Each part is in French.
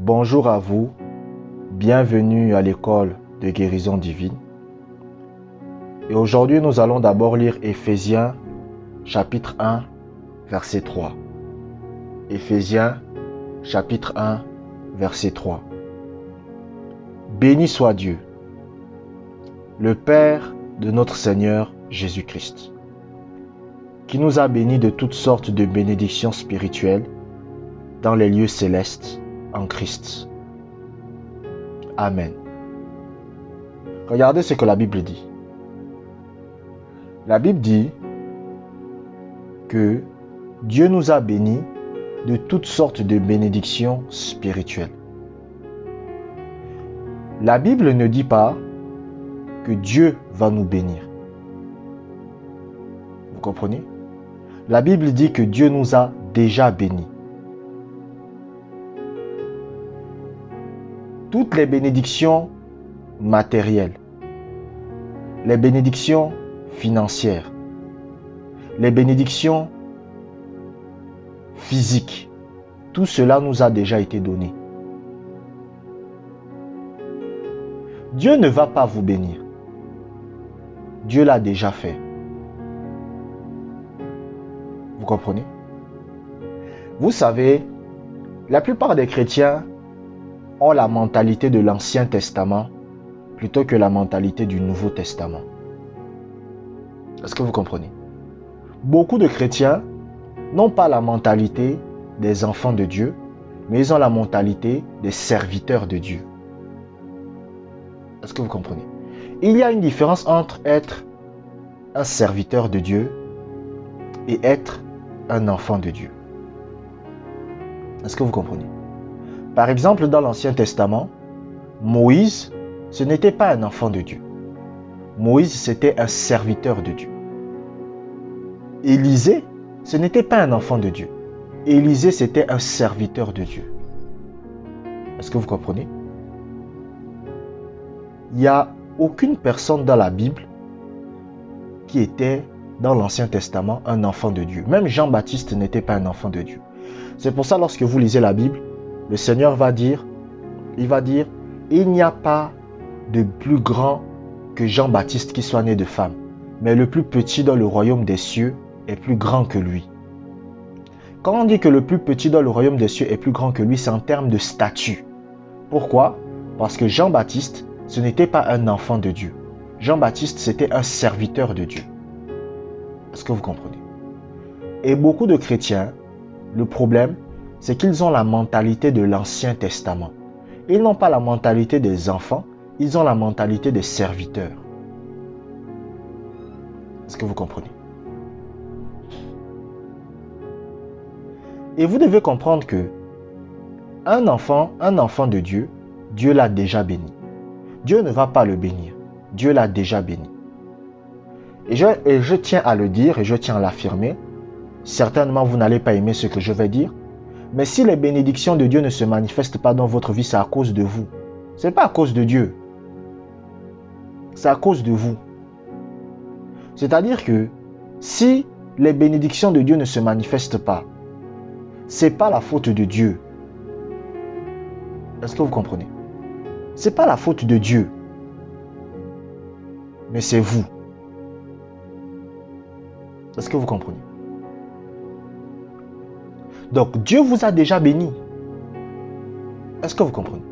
Bonjour à vous, bienvenue à l'école de guérison divine. Et aujourd'hui, nous allons d'abord lire Éphésiens chapitre 1, verset 3. Éphésiens chapitre 1, verset 3. Béni soit Dieu, le Père de notre Seigneur Jésus-Christ, qui nous a bénis de toutes sortes de bénédictions spirituelles dans les lieux célestes en Christ. Amen. Regardez ce que la Bible dit. La Bible dit que Dieu nous a bénis de toutes sortes de bénédictions spirituelles. La Bible ne dit pas que Dieu va nous bénir. Vous comprenez? La Bible dit que Dieu nous a déjà bénis. Toutes les bénédictions matérielles, les bénédictions financières, les bénédictions physiques, tout cela nous a déjà été donné. Dieu ne va pas vous bénir. Dieu l'a déjà fait. Vous comprenez? Vous savez, la plupart des chrétiens ont la mentalité de l'Ancien Testament plutôt que la mentalité du Nouveau Testament. Est-ce que vous comprenez? Beaucoup de chrétiens n'ont pas la mentalité des enfants de Dieu, mais ils ont la mentalité des serviteurs de Dieu. Est-ce que vous comprenez? Il y a une différence entre être un serviteur de Dieu et être un enfant de Dieu. Est-ce que vous comprenez? Par exemple, dans l'Ancien Testament, Moïse, ce n'était pas un enfant de Dieu. Moïse, c'était un serviteur de Dieu. Élisée, ce n'était pas un enfant de Dieu. Élisée, c'était un serviteur de Dieu. Est-ce que vous comprenez? Il n'y a aucune personne dans la Bible qui était, dans l'Ancien Testament, un enfant de Dieu. Même Jean-Baptiste n'était pas un enfant de Dieu. C'est pour ça, lorsque vous lisez la Bible, le Seigneur va dire, il n'y a pas de plus grand que Jean-Baptiste qui soit né de femme, mais le plus petit dans le royaume des cieux est plus grand que lui. Quand on dit que le plus petit dans le royaume des cieux est plus grand que lui, c'est en termes de statut. Pourquoi? Parce que Jean-Baptiste, ce n'était pas un enfant de Dieu. Jean-Baptiste, c'était un serviteur de Dieu. Est-ce que vous comprenez? Et beaucoup de chrétiens, le problème, c'est qu'ils ont la mentalité de l'Ancien Testament. Ils n'ont pas la mentalité des enfants, ils ont la mentalité des serviteurs. Est-ce que vous comprenez? Et vous devez comprendre que un enfant de Dieu, Dieu l'a déjà béni. Dieu ne va pas le bénir. Dieu l'a déjà béni. Et je tiens à le dire et je tiens à l'affirmer. Certainement, vous n'allez pas aimer ce que je vais dire. Mais si les bénédictions de Dieu ne se manifestent pas dans votre vie, c'est à cause de vous. Ce n'est pas à cause de Dieu. C'est à cause de vous. C'est-à-dire que si les bénédictions de Dieu ne se manifestent pas, ce n'est pas la faute de Dieu. Est-ce que vous comprenez? Ce n'est pas la faute de Dieu. Mais c'est vous. Est-ce que vous comprenez? Donc, Dieu vous a déjà béni. Est-ce que vous comprenez?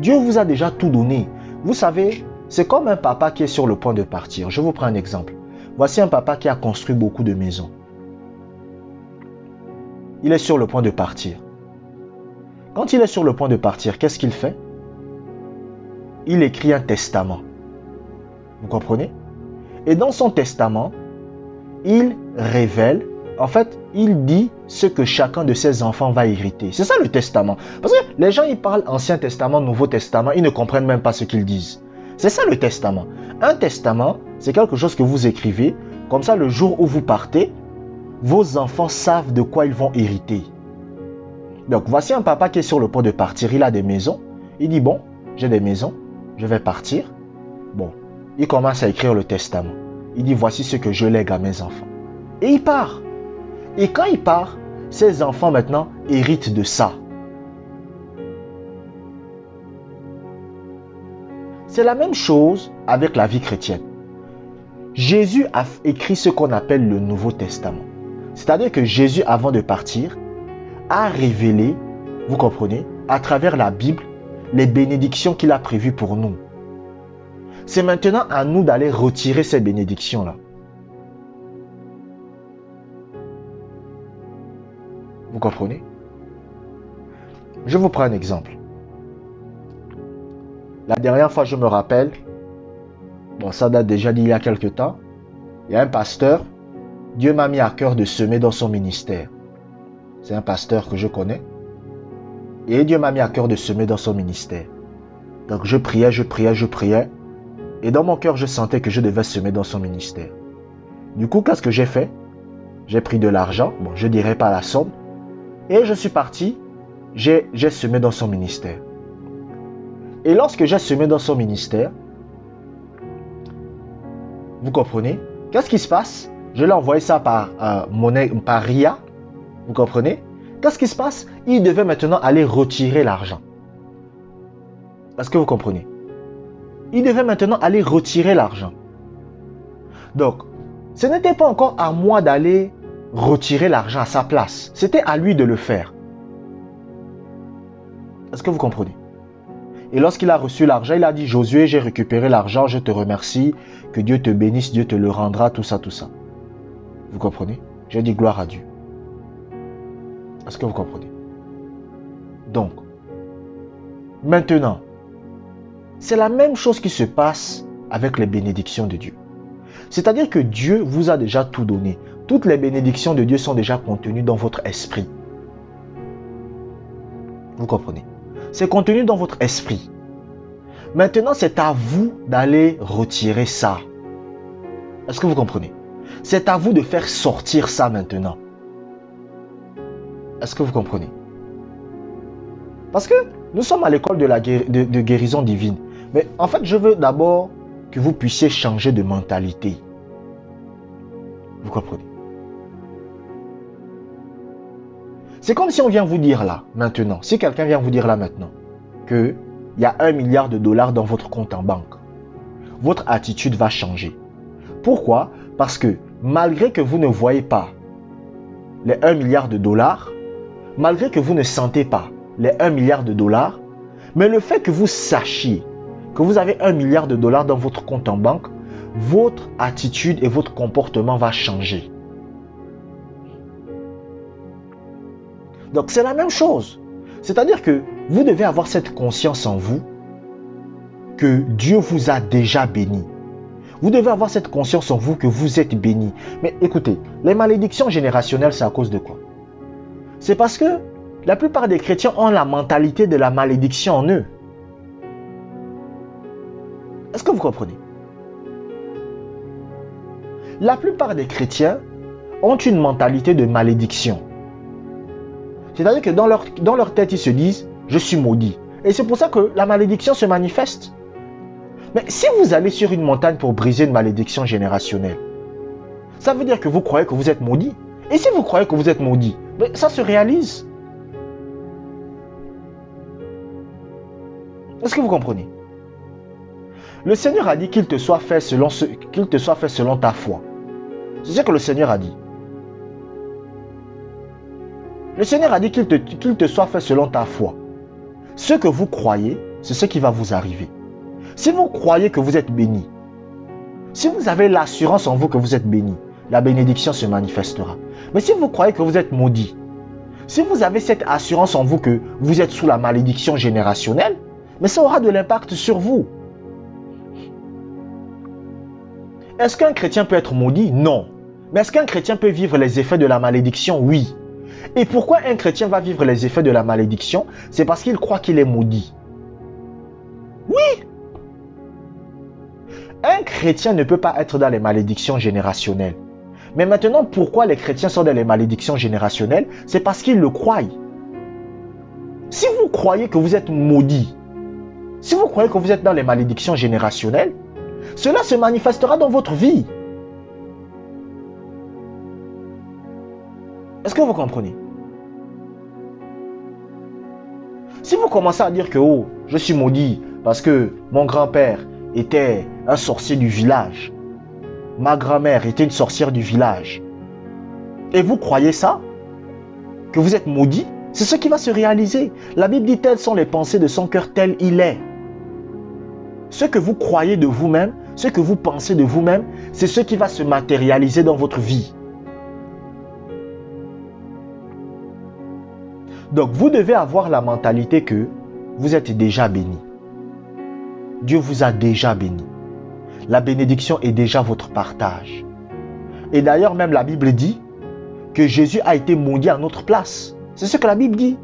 Dieu vous a déjà tout donné. Vous savez, c'est comme un papa qui est sur le point de partir. Je vous prends un exemple. Voici un papa qui a construit beaucoup de maisons. Il est sur le point de partir. Quand il est sur le point de partir, qu'est-ce qu'il fait? Il écrit un testament. Vous comprenez? Et dans son testament, il révèle, en fait, il dit ce que chacun de ses enfants va hériter. C'est ça le testament. Parce que les gens, ils parlent Ancien Testament, Nouveau Testament, ils ne comprennent même pas ce qu'ils disent. C'est ça le testament. Un testament, c'est quelque chose que vous écrivez, comme ça le jour où vous partez, vos enfants savent de quoi ils vont hériter. Donc voici un papa qui est sur le point de partir, il a des maisons. Il dit, bon, j'ai des maisons, je vais partir. Bon, il commence à écrire le testament. Il dit, voici ce que je lègue à mes enfants. Et il part. Et quand il part, ses enfants maintenant héritent de ça. C'est la même chose avec la vie chrétienne. Jésus a écrit ce qu'on appelle le Nouveau Testament. C'est-à-dire que Jésus, avant de partir, a révélé, vous comprenez, à travers la Bible, les bénédictions qu'il a prévues pour nous. C'est maintenant à nous d'aller retirer ces bénédictions-là. Vous comprenez? Je vous prends un exemple. La dernière fois, je me rappelle, bon, ça date déjà d'il y a quelque temps, il y a un pasteur, Dieu m'a mis à cœur de semer dans son ministère. C'est un pasteur que je connais. Et Dieu m'a mis à cœur de semer dans son ministère. Donc je priais. Et dans mon cœur, je sentais que je devais semer dans son ministère. Du coup, qu'est-ce que j'ai fait? J'ai pris de l'argent, bon, je ne dirais pas la somme. Et je suis parti, j'ai semé dans son ministère. Et lorsque j'ai semé dans son ministère, vous comprenez? Qu'est-ce qui se passe? Je l'ai envoyé ça par par RIA. Vous comprenez? Qu'est-ce qui se passe? Il devait maintenant aller retirer l'argent. Est-ce que vous comprenez? Il devait maintenant aller retirer l'argent. Donc, ce n'était pas encore à moi d'aller retirer l'argent à sa place. C'était à lui de le faire. Est-ce que vous comprenez? Et lorsqu'il a reçu l'argent, il a dit: Josué, j'ai récupéré l'argent, je te remercie, que Dieu te bénisse, Dieu te le rendra, tout ça, tout ça. Vous comprenez? J'ai dit gloire à Dieu. Est-ce que vous comprenez? Donc, maintenant, c'est la même chose qui se passe avec les bénédictions de Dieu. C'est-à-dire que Dieu vous a déjà tout donné. Toutes les bénédictions de Dieu sont déjà contenues dans votre esprit. Vous comprenez? C'est contenu dans votre esprit. Maintenant, c'est à vous d'aller retirer ça. Est-ce que vous comprenez? C'est à vous de faire sortir ça maintenant. Est-ce que vous comprenez? Parce que nous sommes à l'école de guérison divine. Mais en fait, je veux d'abord que vous puissiez changer de mentalité. Vous comprenez? C'est comme si on vient vous dire là, maintenant, si quelqu'un vient vous dire là maintenant, qu'il y a 1 milliard de dollars dans votre compte en banque, votre attitude va changer. Pourquoi? Parce que malgré que vous ne voyez pas les 1 milliard de dollars, malgré que vous ne sentez pas les 1 milliard de dollars, mais le fait que vous sachiez que vous avez 1 milliard de dollars dans votre compte en banque, votre attitude et votre comportement va changer. Donc c'est la même chose. C'est-à-dire que vous devez avoir cette conscience en vous que Dieu vous a déjà béni. Vous devez avoir cette conscience en vous que vous êtes béni. Mais écoutez, les malédictions générationnelles, c'est à cause de quoi? C'est parce que la plupart des chrétiens ont la mentalité de la malédiction en eux. Est-ce que vous comprenez? La plupart des chrétiens ont une mentalité de malédiction. C'est-à-dire que dans leur tête, ils se disent: je suis maudit. Et c'est pour ça que la malédiction se manifeste. Mais si vous allez sur une montagne pour briser une malédiction générationnelle, ça veut dire que vous croyez que vous êtes maudit. Et si vous croyez que vous êtes maudit, ça se réalise. Est-ce que vous comprenez? Le Seigneur a dit qu'il te soit fait selon ta foi. C'est ce que le Seigneur a dit. Le Seigneur a dit qu'il te soit fait selon ta foi. Ce que vous croyez, c'est ce qui va vous arriver. Si vous croyez que vous êtes béni, si vous avez l'assurance en vous que vous êtes béni, la bénédiction se manifestera. Mais si vous croyez que vous êtes maudit, si vous avez cette assurance en vous que vous êtes sous la malédiction générationnelle, mais ça aura de l'impact sur vous. Est-ce qu'un chrétien peut être maudit? Non. Mais est-ce qu'un chrétien peut vivre les effets de la malédiction? Oui. Et pourquoi un chrétien va vivre les effets de la malédiction? C'est parce qu'il croit qu'il est maudit. Oui. Un chrétien ne peut pas être dans les malédictions générationnelles. Mais maintenant, pourquoi les chrétiens sont dans les malédictions générationnelles? C'est parce qu'ils le croient. Si vous croyez que vous êtes maudit, si vous croyez que vous êtes dans les malédictions générationnelles, cela se manifestera dans votre vie. Est-ce que vous comprenez? Si vous commencez à dire que je suis maudit parce que mon grand-père était un sorcier du village. Ma grand-mère était une sorcière du village. Et vous croyez ça? Que vous êtes maudit? C'est ce qui va se réaliser. La Bible dit, telles sont les pensées de son cœur, tel il est. Ce que vous croyez de vous-même, ce que vous pensez de vous-même, c'est ce qui va se matérialiser dans votre vie. Donc, vous devez avoir la mentalité que vous êtes déjà béni. Dieu vous a déjà béni. La bénédiction est déjà votre partage. Et d'ailleurs, même la Bible dit que Jésus a été maudit à notre place. C'est ce que la Bible dit.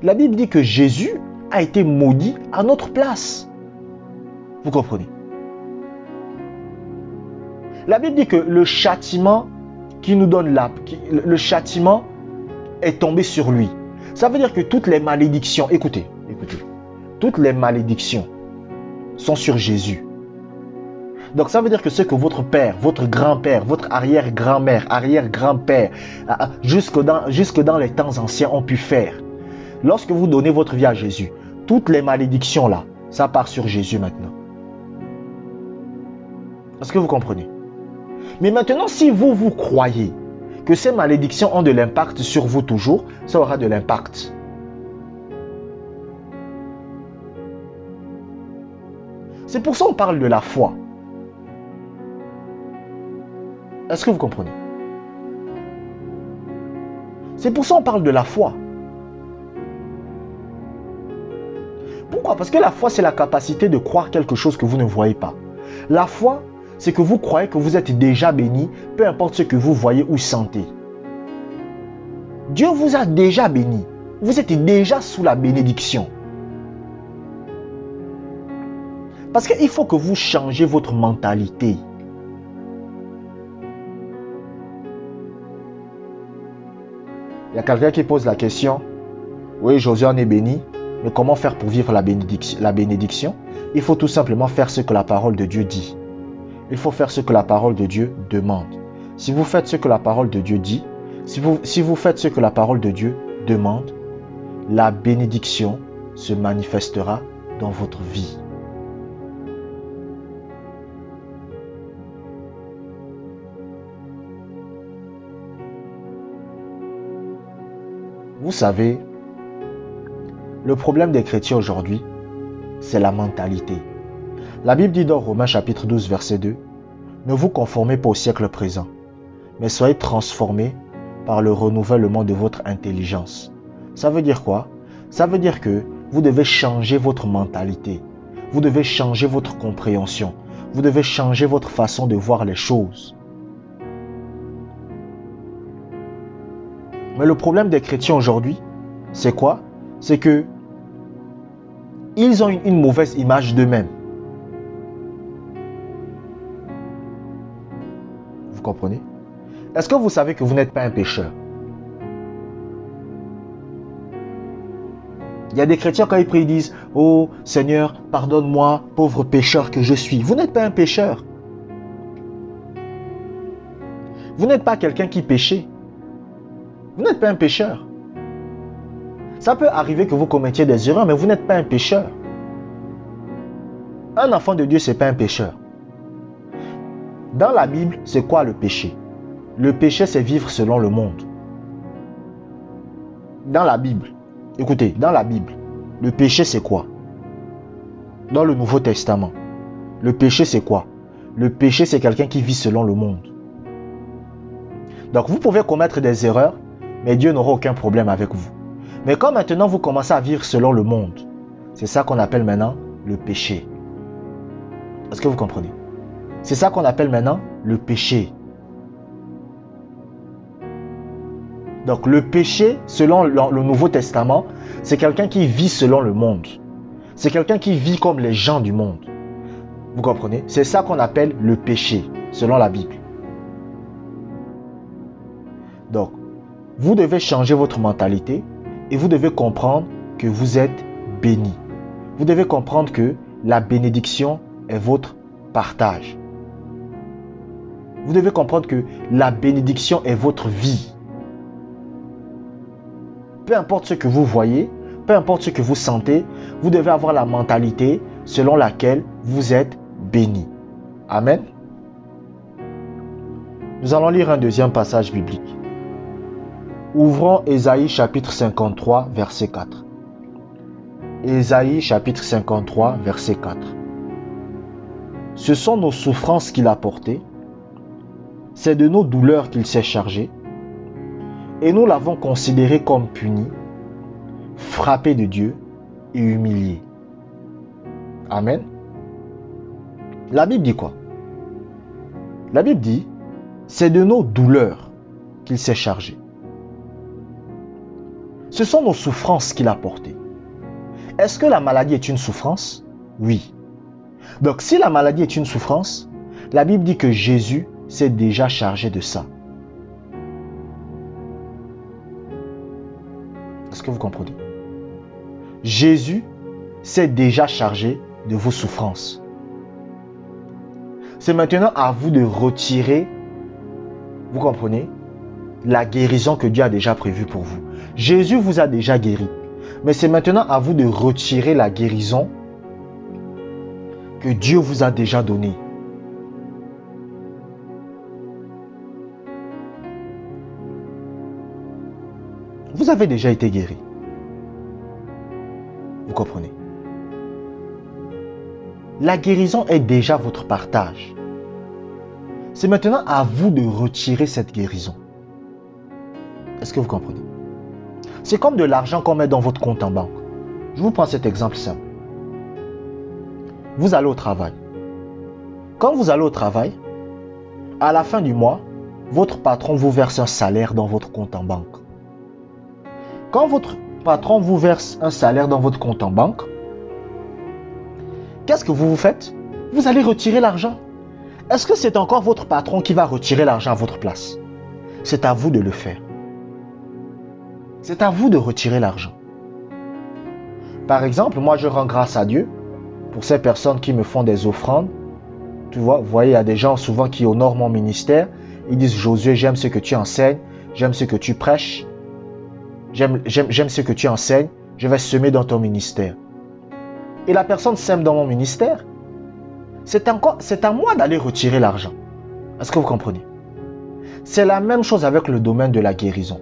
La Bible dit que Jésus a été maudit à notre place. Vous comprenez? La Bible dit que le châtiment qui nous donne le châtiment est tombé sur lui. Ça veut dire que toutes les malédictions, écoutez, toutes les malédictions sont sur Jésus. Donc ça veut dire que ce que votre père, votre grand-père, votre arrière-grand-mère, arrière-grand-père, jusque dans les temps anciens ont pu faire, lorsque vous donnez votre vie à Jésus, toutes les malédictions là, ça part sur Jésus maintenant. Est-ce que vous comprenez? Mais maintenant, si vous croyez que ces malédictions ont de l'impact sur vous toujours, ça aura de l'impact. C'est pour ça qu'on parle de la foi. Est-ce que vous comprenez? C'est pour ça qu'on parle de la foi. Pourquoi? Parce que la foi, c'est la capacité de croire quelque chose que vous ne voyez pas. La foi, c'est que vous croyez que vous êtes déjà béni, peu importe ce que vous voyez ou sentez. Dieu vous a déjà béni. Vous êtes déjà sous la bénédiction. Parce qu'il faut que vous changez votre mentalité. Il y a quelqu'un qui pose la question, oui, Josué en est béni, mais comment faire pour vivre la bénédiction? Il faut tout simplement faire ce que la parole de Dieu dit. Il faut faire ce que la parole de Dieu demande. Si vous faites ce que la parole de Dieu dit, si vous faites ce que la parole de Dieu demande, la bénédiction se manifestera dans votre vie. Vous savez, le problème des chrétiens aujourd'hui, c'est la mentalité. La Bible dit dans Romains chapitre 12, verset 2, « Ne vous conformez pas au siècle présent, mais soyez transformés par le renouvellement de votre intelligence. » Ça veut dire quoi? Ça veut dire que vous devez changer votre mentalité. Vous devez changer votre compréhension. Vous devez changer votre façon de voir les choses. Mais le problème des chrétiens aujourd'hui, c'est quoi? C'est que ils ont une mauvaise image d'eux-mêmes. Vous comprenez? Est-ce que vous savez que vous n'êtes pas un pécheur? Il y a des chrétiens quand ils prient, ils disent, « Oh Seigneur, pardonne-moi, pauvre pécheur que je suis. » Vous n'êtes pas un pécheur. Vous n'êtes pas quelqu'un qui péchait. Vous n'êtes pas un pécheur. Ça peut arriver que vous commettiez des erreurs, mais vous n'êtes pas un pécheur. Un enfant de Dieu, ce n'est pas un pécheur. Dans la Bible, c'est quoi le péché? Le péché, c'est vivre selon le monde. Dans la Bible, écoutez, dans la Bible, le péché, c'est quoi? Dans le Nouveau Testament, le péché, c'est quoi? Le péché, c'est quelqu'un qui vit selon le monde. Donc, vous pouvez commettre des erreurs, mais Dieu n'aura aucun problème avec vous. Mais quand maintenant vous commencez à vivre selon le monde, c'est ça qu'on appelle maintenant le péché. Est-ce que vous comprenez? C'est ça qu'on appelle maintenant le péché. Donc le péché, selon le Nouveau Testament, c'est quelqu'un qui vit selon le monde. C'est quelqu'un qui vit comme les gens du monde. Vous comprenez? C'est ça qu'on appelle le péché, selon la Bible. Donc, vous devez changer votre mentalité et vous devez comprendre que vous êtes béni. Vous devez comprendre que la bénédiction est votre partage. Vous devez comprendre que la bénédiction est votre vie. Peu importe ce que vous voyez, peu importe ce que vous sentez, vous devez avoir la mentalité selon laquelle vous êtes bénis. Amen. Nous allons lire un deuxième passage biblique. Ouvrons Ésaïe chapitre 53, verset 4. Ésaïe chapitre 53, verset 4. Ce sont nos souffrances qu'il a portées, c'est de nos douleurs qu'il s'est chargé, et nous l'avons considéré comme puni, frappé de Dieu et humilié. Amen. La Bible dit quoi? La Bible dit, c'est de nos douleurs qu'il s'est chargé. Ce sont nos souffrances qu'il a portées. Est-ce que la maladie est une souffrance? Oui. Donc si la maladie est une souffrance, la Bible dit que Jésus s'est déjà chargé de ça. Est-ce que vous comprenez? Jésus s'est déjà chargé de vos souffrances. C'est maintenant à vous de retirer, vous comprenez, la guérison que Dieu a déjà prévue pour vous. Jésus vous a déjà guéri. Mais c'est maintenant à vous de retirer la guérison que Dieu vous a déjà donnée. Vous avez déjà été guéri. Vous comprenez? La guérison est déjà votre partage. C'est maintenant à vous de retirer cette guérison. Est-ce que vous comprenez? C'est comme de l'argent qu'on met dans votre compte en banque. Je vous prends cet exemple simple. Vous allez au travail. Quand vous allez au travail, à la fin du mois, votre patron vous verse un salaire dans votre compte en banque. Quand votre patron vous verse un salaire dans votre compte en banque, qu'est-ce que vous faites? Vous allez retirer l'argent. Est-ce que c'est encore votre patron qui va retirer l'argent à votre place? C'est à vous de le faire. C'est à vous de retirer l'argent. Par exemple, moi je rends grâce à Dieu pour ces personnes qui me font des offrandes. Tu vois, vous voyez, il y a des gens souvent qui honorent mon ministère. Ils disent, Josué, j'aime ce que tu enseignes, j'aime ce que tu prêches, j'aime ce que tu enseignes, je vais semer dans ton ministère. Et la personne sème dans mon ministère. C'est à moi d'aller retirer l'argent. Est-ce que vous comprenez? C'est la même chose avec le domaine de la guérison.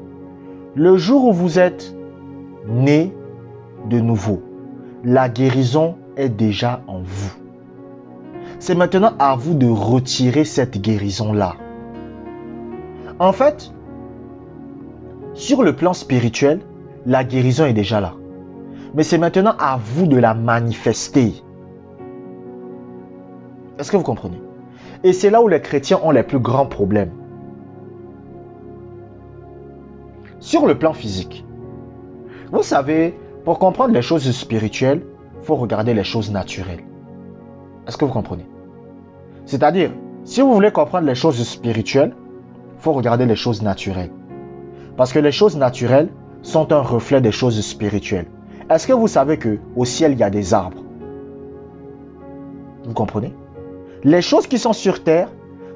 Le jour où vous êtes né de nouveau, la guérison est déjà en vous. C'est maintenant à vous de retirer cette guérison-là. En fait, sur le plan spirituel, la guérison est déjà là. Mais c'est maintenant à vous de la manifester. Est-ce que vous comprenez? Et c'est là où les chrétiens ont les plus grands problèmes. Sur le plan physique, vous savez, pour comprendre les choses spirituelles, il faut regarder les choses naturelles. Est-ce que vous comprenez? C'est-à-dire, si vous voulez comprendre les choses spirituelles, il faut regarder les choses naturelles. Parce que les choses naturelles sont un reflet des choses spirituelles. Est-ce que vous savez qu'au ciel, il y a des arbres? Vous comprenez? Les choses qui sont sur terre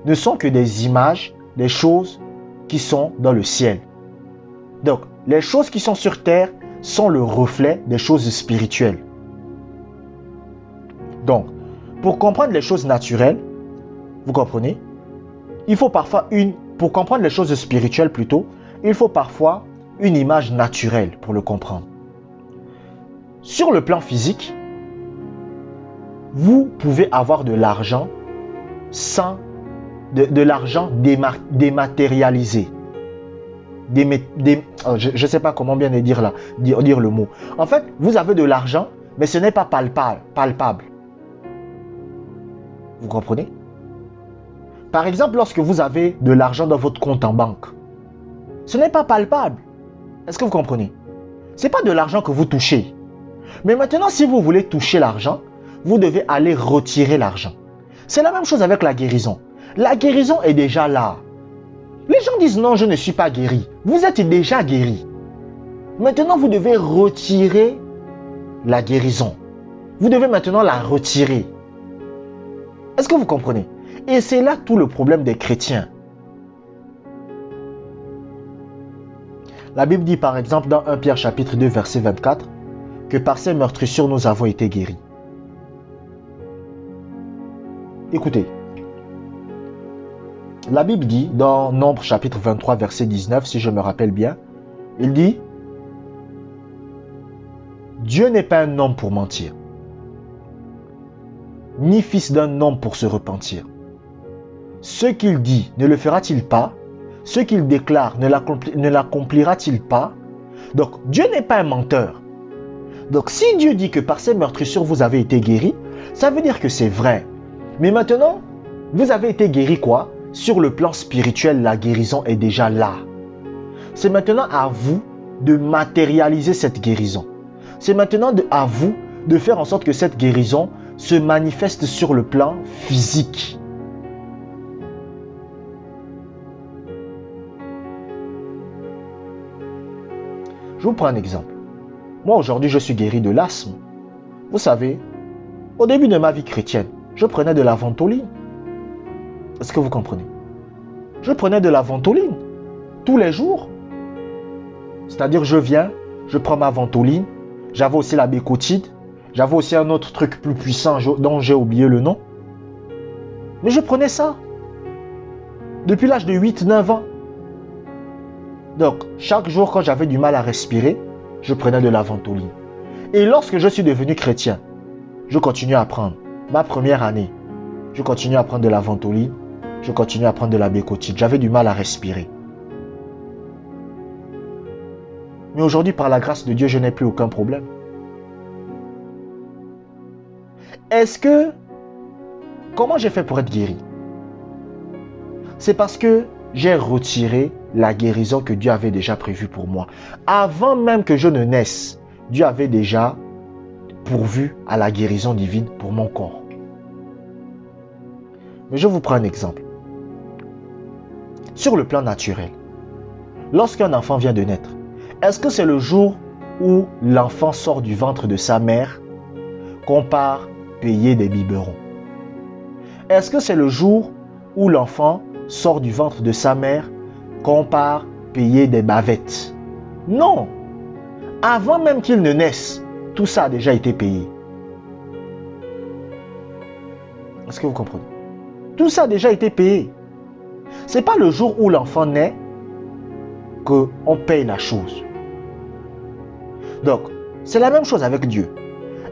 ne sont que des images des choses qui sont dans le ciel. Donc, les choses qui sont sur terre sont le reflet des choses spirituelles. Donc, pour comprendre les choses naturelles, vous comprenez, il faut parfois pour comprendre les choses spirituelles plutôt, il faut parfois une image naturelle pour le comprendre. Sur le plan physique, vous pouvez avoir de l'argent sans de l'argent dématérialisé. Je ne sais pas comment bien dire le mot. En fait, vous avez de l'argent, mais ce n'est pas palpable. Vous comprenez? Par exemple, lorsque vous avez de l'argent dans votre compte en banque, ce n'est pas palpable. Est-ce que vous comprenez? Ce n'est pas de l'argent que vous touchez. Mais maintenant, si vous voulez toucher l'argent, vous devez aller retirer l'argent. C'est la même chose avec la guérison. La guérison est déjà là. Les gens disent non, je ne suis pas guéri. Vous êtes déjà guéri. Maintenant, vous devez retirer la guérison. Vous devez maintenant la retirer. Est-ce que vous comprenez? Et c'est là tout le problème des chrétiens. La Bible dit par exemple dans 1 Pierre chapitre 2 verset 24 que par ces meurtrissures nous avons été guéris. Écoutez, la Bible dit dans Nombre chapitre 23 verset 19, si je me rappelle bien, il dit: Dieu n'est pas un homme pour mentir, ni fils d'un homme pour se repentir. Ce qu'il dit, ne le fera-t-il pas? Ce qu'il déclare, ne l'accomplira-t-il pas? Donc, Dieu n'est pas un menteur. Donc, si Dieu dit que par ces meurtrissures, vous avez été guéris, ça veut dire que c'est vrai. Mais maintenant, vous avez été guéris quoi? Sur le plan spirituel, la guérison est déjà là. C'est maintenant à vous de matérialiser cette guérison. C'est maintenant à vous de faire en sorte que cette guérison se manifeste sur le plan physique. Je vous prends un exemple. Moi, aujourd'hui, je suis guéri de l'asthme. Vous savez, au début de ma vie chrétienne, je prenais de la ventoline. Est-ce que vous comprenez? Je prenais de la ventoline tous les jours. C'est-à-dire, je viens, je prends ma ventoline. J'avais aussi la bécotide. J'avais aussi un autre truc plus puissant dont j'ai oublié le nom. Mais je prenais ça depuis l'âge de 8-9 ans. Donc, chaque jour, quand j'avais du mal à respirer, je prenais de la ventoline. Et lorsque je suis devenu chrétien, je continue à prendre. Ma première année, je continue à prendre de la ventoline. Je continue à prendre de la bécotide. J'avais du mal à respirer. Mais aujourd'hui, par la grâce de Dieu, je n'ai plus aucun problème. Comment j'ai fait pour être guéri? C'est parce que j'ai retiré la guérison que Dieu avait déjà prévue pour moi. Avant même que je ne naisse, Dieu avait déjà pourvu à la guérison divine pour mon corps. Mais je vous prends un exemple. Sur le plan naturel, lorsqu'un enfant vient de naître, est-ce que c'est le jour où l'enfant sort du ventre de sa mère qu'on part payer des biberons? Est-ce que c'est le jour où l'enfant sort du ventre de sa mère qu'on part payer des bavettes? Non! Avant même qu'il ne naisse, tout ça a déjà été payé. Est-ce que vous comprenez? Tout ça a déjà été payé. Ce n'est pas le jour où l'enfant naît qu'on paye la chose. Donc, c'est la même chose avec Dieu.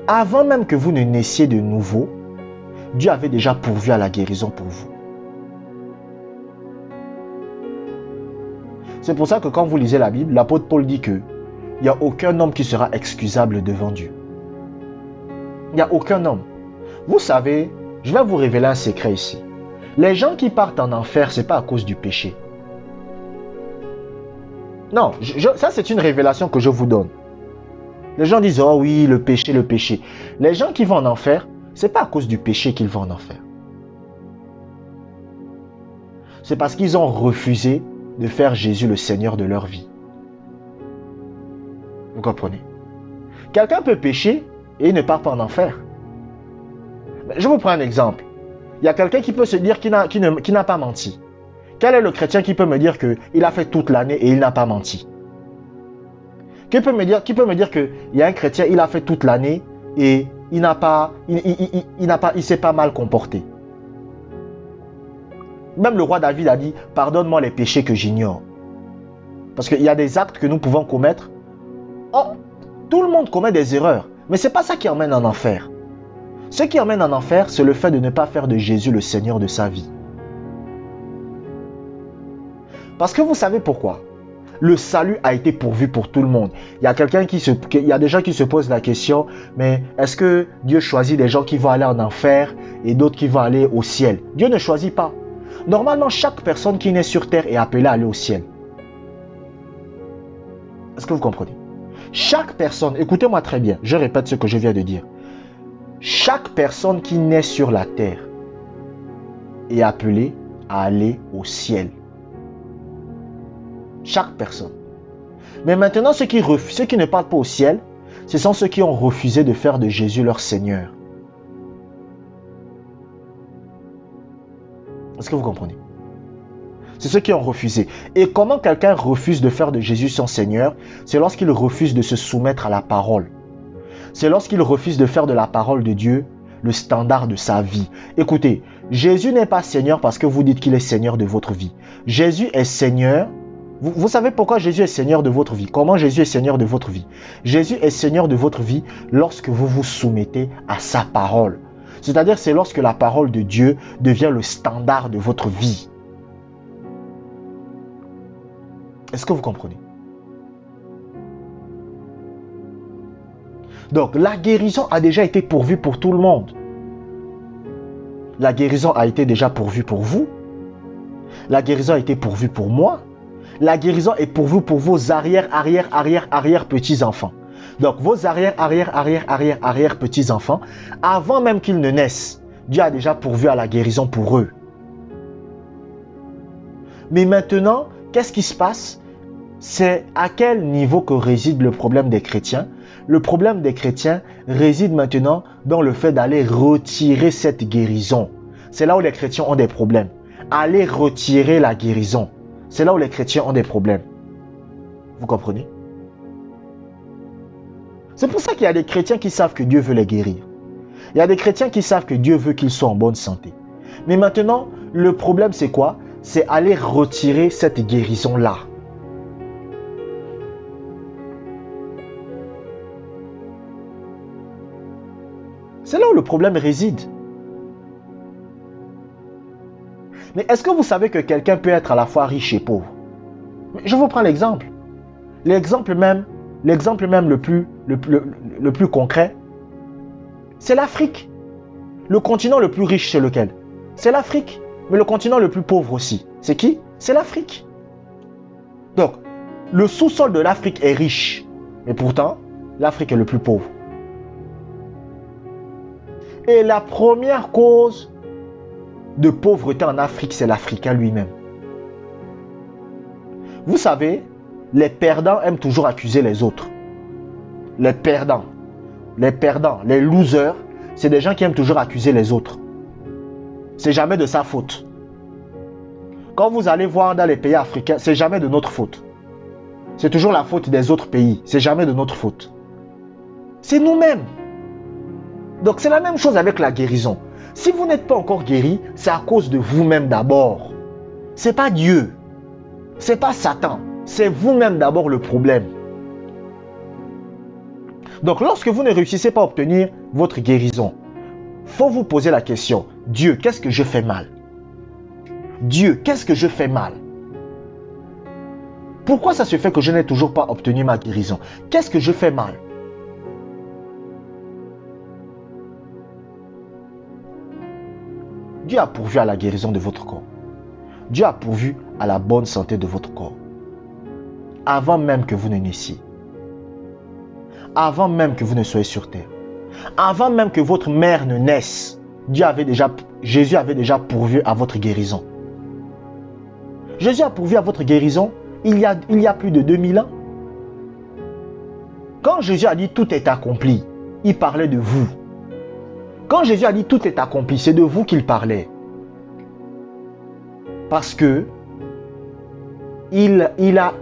Avant même que vous ne naissiez de nouveau, Dieu avait déjà pourvu à la guérison pour vous. C'est pour ça que quand vous lisez la Bible, l'apôtre Paul dit que il n'y a aucun homme qui sera excusable devant Dieu. Il n'y a aucun homme. Vous savez, je vais vous révéler un secret ici. Les gens qui partent en enfer, ce n'est pas à cause du péché. Non, ça c'est une révélation que je vous donne. Les gens disent, oh oui, le péché, le péché. Les gens qui vont en enfer, ce n'est pas à cause du péché qu'ils vont en enfer. C'est parce qu'ils ont refusé de faire Jésus le Seigneur de leur vie. Vous comprenez? Quelqu'un peut pécher et il ne part pas en enfer. Je vous prends un exemple. Il y a quelqu'un qui peut se dire qu'il n'a pas menti. Quel est le chrétien qui peut me dire qu'il a fait toute l'année et il n'a pas menti? Qui peut me dire qu'il y a un chrétien, il a fait toute l'année et il s'est pas mal comporté? Même le roi David a dit, pardonne-moi les péchés que j'ignore. Parce qu'il y a des actes que nous pouvons commettre. Oh, tout le monde commet des erreurs, mais ce n'est pas ça qui emmène en enfer. Ce qui emmène en enfer, c'est le fait de ne pas faire de Jésus le Seigneur de sa vie. Parce que vous savez pourquoi? Le salut a été pourvu pour tout le monde. Il y a des gens qui se posent la question, mais est-ce que Dieu choisit des gens qui vont aller en enfer et d'autres qui vont aller au ciel? Dieu ne choisit pas. Normalement, chaque personne qui naît sur terre est appelée à aller au ciel. Est-ce que vous comprenez? Chaque personne, écoutez-moi très bien, je répète ce que je viens de dire. Chaque personne qui naît sur la terre est appelée à aller au ciel. Chaque personne. Mais maintenant, ceux qui ne partent pas au ciel, ce sont ceux qui ont refusé de faire de Jésus leur Seigneur. Est-ce que vous comprenez? C'est ceux qui ont refusé. Et comment quelqu'un refuse de faire de Jésus son Seigneur? C'est lorsqu'il refuse de se soumettre à la parole. C'est lorsqu'il refuse de faire de la parole de Dieu le standard de sa vie. Écoutez, Jésus n'est pas Seigneur parce que vous dites qu'il est Seigneur de votre vie. Jésus est Seigneur. Vous savez pourquoi Jésus est Seigneur de votre vie? Comment Jésus est Seigneur de votre vie? Jésus est Seigneur de votre vie lorsque vous vous soumettez à sa parole. C'est-à-dire, c'est lorsque la parole de Dieu devient le standard de votre vie. Est-ce que vous comprenez? Donc, la guérison a déjà été pourvue pour tout le monde. La guérison a été déjà pourvue pour vous. La guérison a été pourvue pour moi. La guérison est pourvue pour vos arrière petits-enfants. Donc, vos arrière petits-enfants, avant même qu'ils ne naissent, Dieu a déjà pourvu à la guérison pour eux. Mais maintenant, qu'est-ce qui se passe? C'est à quel niveau que réside le problème des chrétiens? Le problème des chrétiens réside maintenant dans le fait d'aller retirer cette guérison. C'est là où les chrétiens ont des problèmes. Aller retirer la guérison. C'est là où les chrétiens ont des problèmes. Vous comprenez? C'est pour ça qu'il y a des chrétiens qui savent que Dieu veut les guérir. Il y a des chrétiens qui savent que Dieu veut qu'ils soient en bonne santé. Mais maintenant, le problème c'est quoi? C'est aller retirer cette guérison-là. C'est là où le problème réside. Mais est-ce que vous savez que quelqu'un peut être à la fois riche et pauvre? Je vous prends l'exemple. L'exemple même le plus concret, c'est l'Afrique. Le continent le plus riche, c'est lequel? C'est l'Afrique. Mais le continent le plus pauvre aussi, c'est qui? C'est l'Afrique. Donc, le sous-sol de l'Afrique est riche. Mais pourtant, l'Afrique est le plus pauvre. Et la première cause de pauvreté en Afrique, c'est l'Africain lui-même. Vous savez, les perdants aiment toujours accuser les autres. Les perdants, les losers, c'est des gens qui aiment toujours accuser les autres. C'est jamais de sa faute. Quand vous allez voir dans les pays africains, c'est jamais de notre faute. C'est toujours la faute des autres pays. C'est jamais de notre faute. C'est nous-mêmes. Donc c'est la même chose avec la guérison. Si vous n'êtes pas encore guéri, c'est à cause de vous-même d'abord. C'est pas Dieu. C'est pas Satan. C'est vous-même d'abord le problème. Donc lorsque vous ne réussissez pas à obtenir votre guérison, faut vous poser la question, Dieu, qu'est-ce que je fais mal? Dieu, qu'est-ce que je fais mal? Pourquoi ça se fait que je n'ai toujours pas obtenu ma guérison? Qu'est-ce que je fais mal? Dieu a pourvu à la guérison de votre corps. Dieu a pourvu à la bonne santé de votre corps. Avant même que vous ne naissiez. Avant même que vous ne soyez sur terre. Avant même que votre mère ne naisse. Jésus avait déjà pourvu à votre guérison. Jésus a pourvu à votre guérison il y a plus de 2000 ans. Quand Jésus a dit tout est accompli, il parlait de vous. Quand Jésus a dit tout est accompli, c'est de vous qu'il parlait. Parce que il a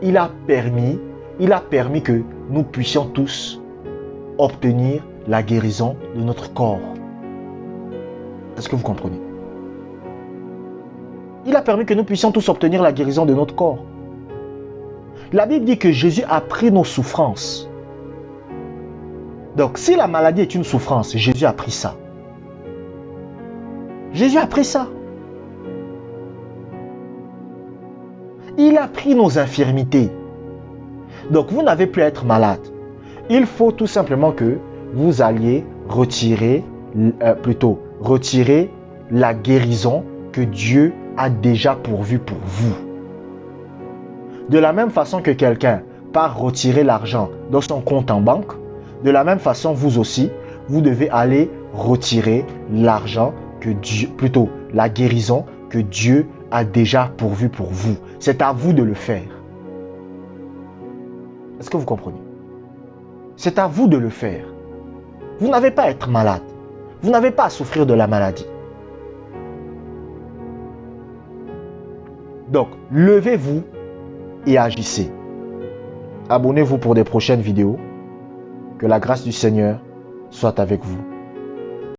permis que nous puissions tous obtenir la guérison de notre corps. Est-ce que vous comprenez? Il a permis que nous puissions tous obtenir la guérison de notre corps. La Bible dit que Jésus a pris nos souffrances. Donc, si la maladie est une souffrance, Jésus a pris ça. Jésus a pris ça. Il a pris nos infirmités. Donc, vous n'avez plus à être malade. Il faut tout simplement que vous alliez retirer la guérison que Dieu a déjà pourvue pour vous. De la même façon que quelqu'un part retirer l'argent dans son compte en banque, de la même façon, vous aussi, vous devez aller retirer l'argent que Dieu, la guérison que Dieu a déjà pourvue pour vous. C'est à vous de le faire. Est-ce que vous comprenez? C'est à vous de le faire. Vous n'avez pas à être malade. Vous n'avez pas à souffrir de la maladie. Donc, levez-vous et agissez. Abonnez-vous pour des prochaines vidéos. Que la grâce du Seigneur soit avec vous.